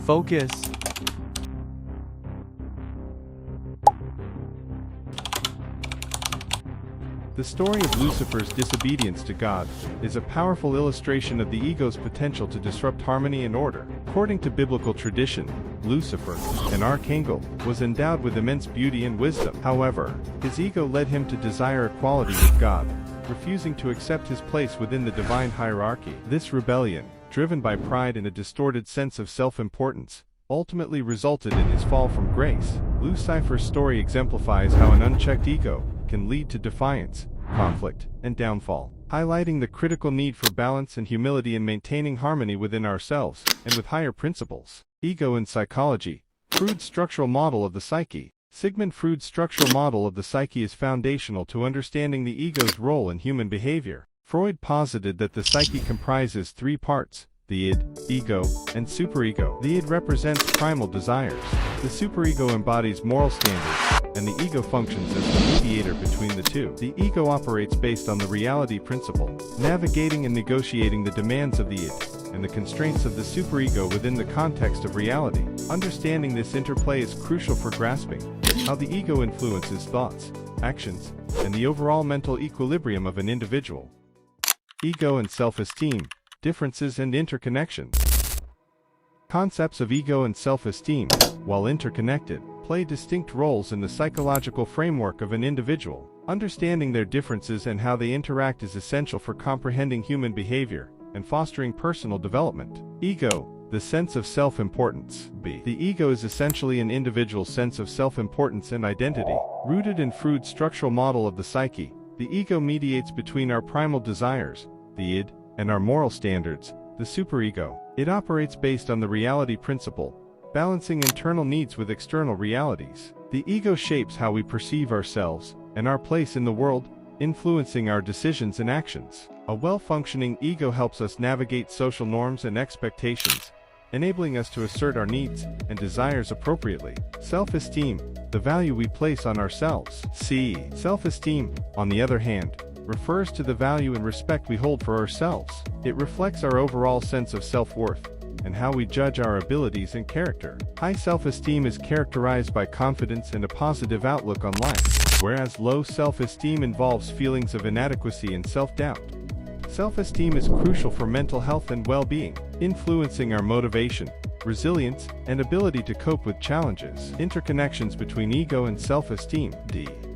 Focus. The story of Lucifer's disobedience to God is a powerful illustration of the ego's potential to disrupt harmony and order. According to biblical tradition, Lucifer, an archangel, was endowed with immense beauty and wisdom. However, his ego led him to desire equality with God, refusing to accept his place within the divine hierarchy. This rebellion, driven by pride and a distorted sense of self-importance, ultimately resulted in his fall from grace. Lucifer's story exemplifies how an unchecked ego can lead to defiance, conflict, and downfall, highlighting the critical need for balance and humility in maintaining harmony within ourselves and with higher principles. Ego in psychology. Freud's structural model of the psyche. Sigmund Freud's structural model of the psyche is foundational to understanding the ego's role in human behavior. Freud posited that the psyche comprises three parts: the id, ego, and superego. The id represents primal desires. The superego embodies moral standards, and the ego functions as the mediator between the two. The ego operates based on the reality principle, navigating and negotiating the demands of the id and the constraints of the superego within the context of reality. Understanding this interplay is crucial for grasping how the ego influences thoughts, actions, and the overall mental equilibrium of an individual. Ego and self-esteem. Differences and interconnections. Concepts of ego and self-esteem, while interconnected, play distinct roles in the psychological framework of an individual. Understanding their differences and how they interact is essential for comprehending human behavior and fostering personal development. Ego, the sense of self-importance. The ego is essentially an individual's sense of self-importance and identity. Rooted in Freud's structural model of the psyche, the ego mediates between our primal desires, the id, and our moral standards, the superego. It operates based on the reality principle, balancing internal needs with external realities. The ego shapes how we perceive ourselves and our place in the world, influencing our decisions and actions. A well-functioning ego helps us navigate social norms and expectations, enabling us to assert our needs and desires appropriately. Self-esteem, the value we place on ourselves. Self-esteem, on the other hand, refers to the value and respect we hold for ourselves. It reflects our overall sense of self-worth and how we judge our abilities and character. High self-esteem is characterized by confidence and a positive outlook on life, whereas low self-esteem involves feelings of inadequacy and self-doubt. Self-esteem is crucial for mental health and well-being, influencing our motivation, resilience, and ability to cope with challenges. Interconnections between ego and self-esteem.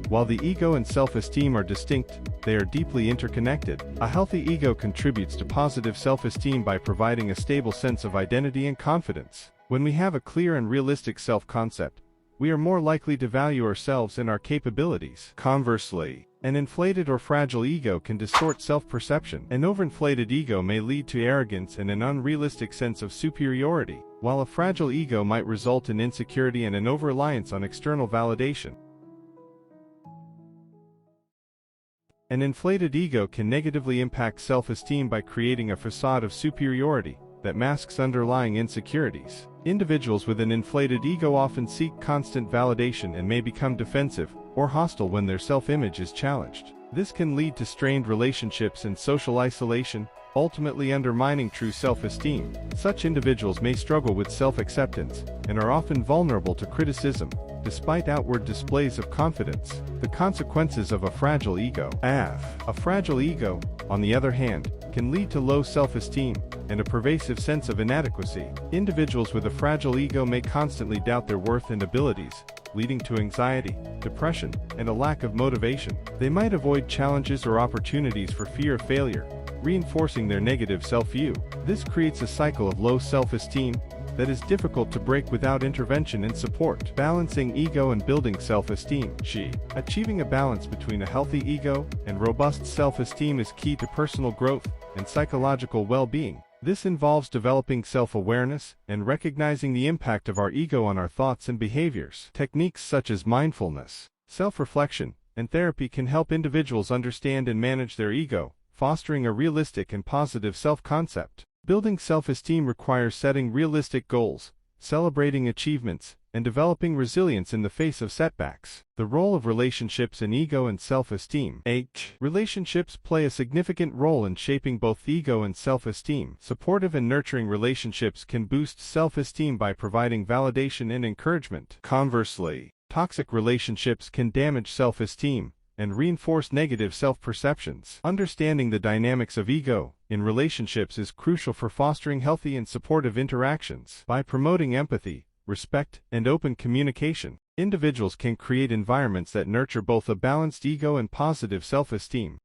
While the ego and self-esteem are distinct, they are deeply interconnected. A healthy ego contributes to positive self-esteem by providing a stable sense of identity and confidence. When we have a clear and realistic self-concept, we are more likely to value ourselves and our capabilities. Conversely, an inflated or fragile ego can distort self-perception. An overinflated ego may lead to arrogance and an unrealistic sense of superiority, while a fragile ego might result in insecurity and an over-reliance on external validation. An inflated ego can negatively impact self-esteem by creating a facade of superiority that masks underlying insecurities. Individuals with an inflated ego often seek constant validation and may become defensive or hostile when their self-image is challenged. This can lead to strained relationships and social isolation, ultimately undermining true self-esteem. Such individuals may struggle with self-acceptance and are often vulnerable to criticism, despite outward displays of confidence. The consequences of a fragile ego. A fragile ego, on the other hand, can lead to low self-esteem and a pervasive sense of inadequacy. Individuals with a fragile ego may constantly doubt their worth and abilities, leading to anxiety, depression, and a lack of motivation. They might avoid challenges or opportunities for fear of failure, reinforcing their negative self-view. This creates a cycle of low self-esteem that is difficult to break without intervention and support. Balancing ego and building self-esteem. Achieving a balance between a healthy ego and robust self-esteem is key to personal growth and psychological well-being. This involves developing self-awareness and recognizing the impact of our ego on our thoughts and behaviors. Techniques such as mindfulness, self-reflection, and therapy can help individuals understand and manage their ego, fostering a realistic and positive self-concept. Building self-esteem requires setting realistic goals, celebrating achievements, and developing resilience in the face of setbacks. The role of relationships in ego and self-esteem. Relationships play a significant role in shaping both ego and self-esteem. Supportive and nurturing relationships can boost self-esteem by providing validation and encouragement. Conversely, toxic relationships can damage self-esteem and reinforce negative self-perceptions. Understanding the dynamics of ego in relationships is crucial for fostering healthy and supportive interactions. By promoting empathy, respect, and open communication, individuals can create environments that nurture both a balanced ego and positive self-esteem.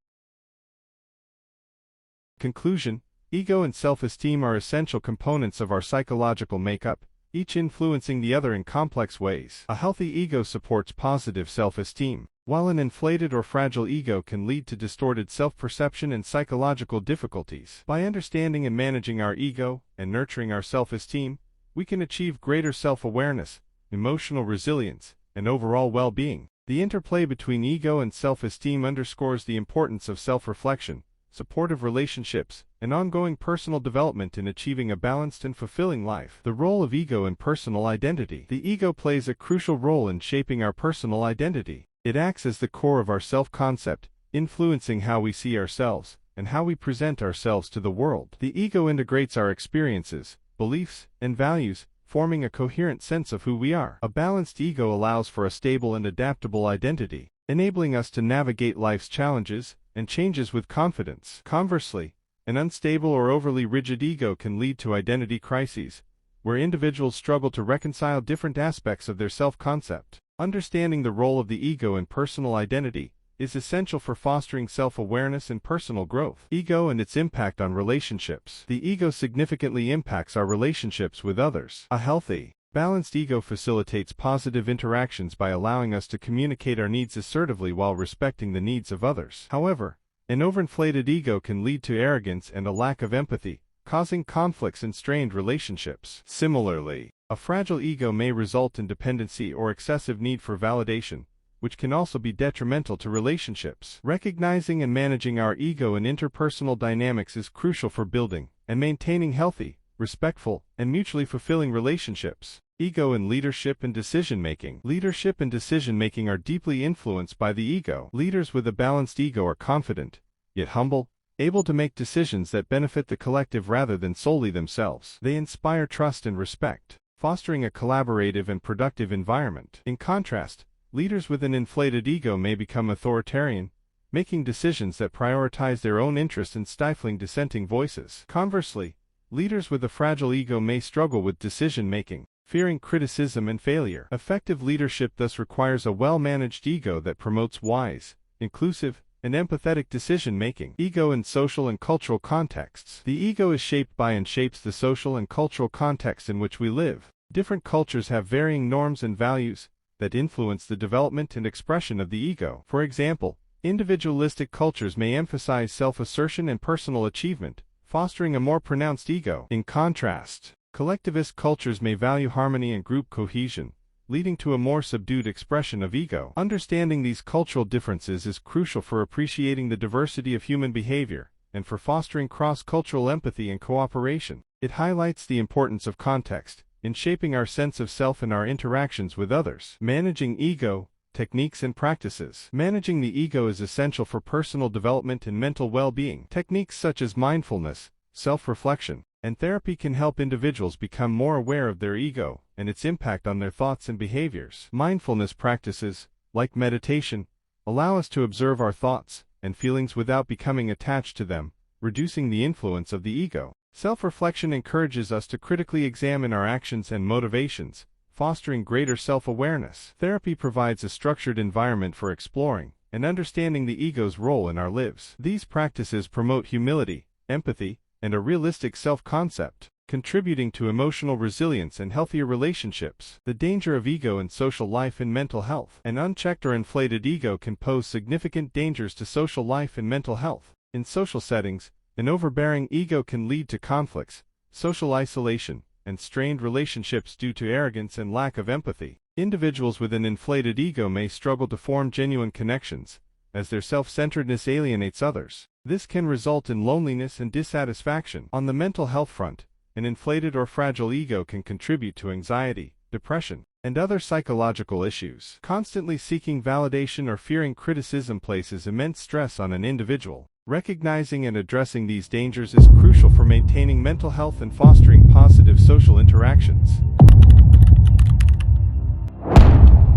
Conclusion: ego and self-esteem are essential components of our psychological makeup, each influencing the other in complex ways. A healthy ego supports positive self-esteem, while an inflated or fragile ego can lead to distorted self-perception and psychological difficulties. By understanding and managing our ego and nurturing our self-esteem, we can achieve greater self-awareness, emotional resilience, and overall well-being. The interplay between ego and self-esteem underscores the importance of self-reflection, supportive relationships, and ongoing personal development in achieving a balanced and fulfilling life. The role of ego in personal identity. The ego plays a crucial role in shaping our personal identity. It acts as the core of our self-concept, influencing how we see ourselves and how we present ourselves to the world. The ego integrates our experiences, beliefs, and values, forming a coherent sense of who we are. A balanced ego allows for a stable and adaptable identity, enabling us to navigate life's challenges and changes with confidence. Conversely, an unstable or overly rigid ego can lead to identity crises, where individuals struggle to reconcile different aspects of their self-concept. Understanding the role of the ego in personal identity is essential for fostering self-awareness and personal growth. Ego and its impact on relationships. The ego significantly impacts our relationships with others. A healthy, balanced ego facilitates positive interactions by allowing us to communicate our needs assertively while respecting the needs of others. However, an overinflated ego can lead to arrogance and a lack of empathy, causing conflicts and strained relationships. Similarly, a fragile ego may result in dependency or excessive need for validation, which can also be detrimental to relationships. Recognizing and managing our ego in interpersonal dynamics is crucial for building and maintaining healthy, respectful, and mutually fulfilling relationships. Ego in leadership and decision-making. Leadership and decision-making are deeply influenced by the ego. Leaders with a balanced ego are confident, yet humble, able to make decisions that benefit the collective rather than solely themselves. They inspire trust and respect, fostering a collaborative and productive environment. In contrast, leaders with an inflated ego may become authoritarian, making decisions that prioritize their own interests and stifling dissenting voices. Conversely, leaders with a fragile ego may struggle with decision-making, fearing criticism and failure. Effective leadership thus requires a well-managed ego that promotes wise, inclusive, and empathetic decision-making. Ego in social and cultural contexts. The ego is shaped by and shapes the social and cultural context in which we live. Different cultures have varying norms and values that influence the development and expression of the ego. For example, individualistic cultures may emphasize self-assertion and personal achievement, fostering a more pronounced ego. In contrast, collectivist cultures may value harmony and group cohesion, leading to a more subdued expression of ego. Understanding these cultural differences is crucial for appreciating the diversity of human behavior and for fostering cross-cultural empathy and cooperation. It highlights the importance of context in shaping our sense of self and our interactions with others. Managing ego, techniques and practices. Managing the ego is essential for personal development and mental well-being. Techniques such as mindfulness, self-reflection, and therapy can help individuals become more aware of their ego and its impact on their thoughts and behaviors. Mindfulness practices, like meditation, allow us to observe our thoughts and feelings without becoming attached to them, reducing the influence of the ego. Self-reflection encourages us to critically examine our actions and motivations, fostering greater self-awareness. Therapy provides a structured environment for exploring and understanding the ego's role in our lives. These practices promote humility, empathy, and a realistic self-concept, contributing to emotional resilience and healthier relationships. The danger of ego in social life and mental health. An unchecked or inflated ego can pose significant dangers to social life and mental health. In social settings, an overbearing ego can lead to conflicts, social isolation, and strained relationships due to arrogance and lack of empathy. Individuals with an inflated ego may struggle to form genuine connections, as their self-centeredness alienates others. This can result in loneliness and dissatisfaction. On the mental health front, an inflated or fragile ego can contribute to anxiety, depression, and other psychological issues. Constantly seeking validation or fearing criticism places immense stress on an individual. Recognizing and addressing these dangers is crucial for maintaining mental health and fostering positive social interactions.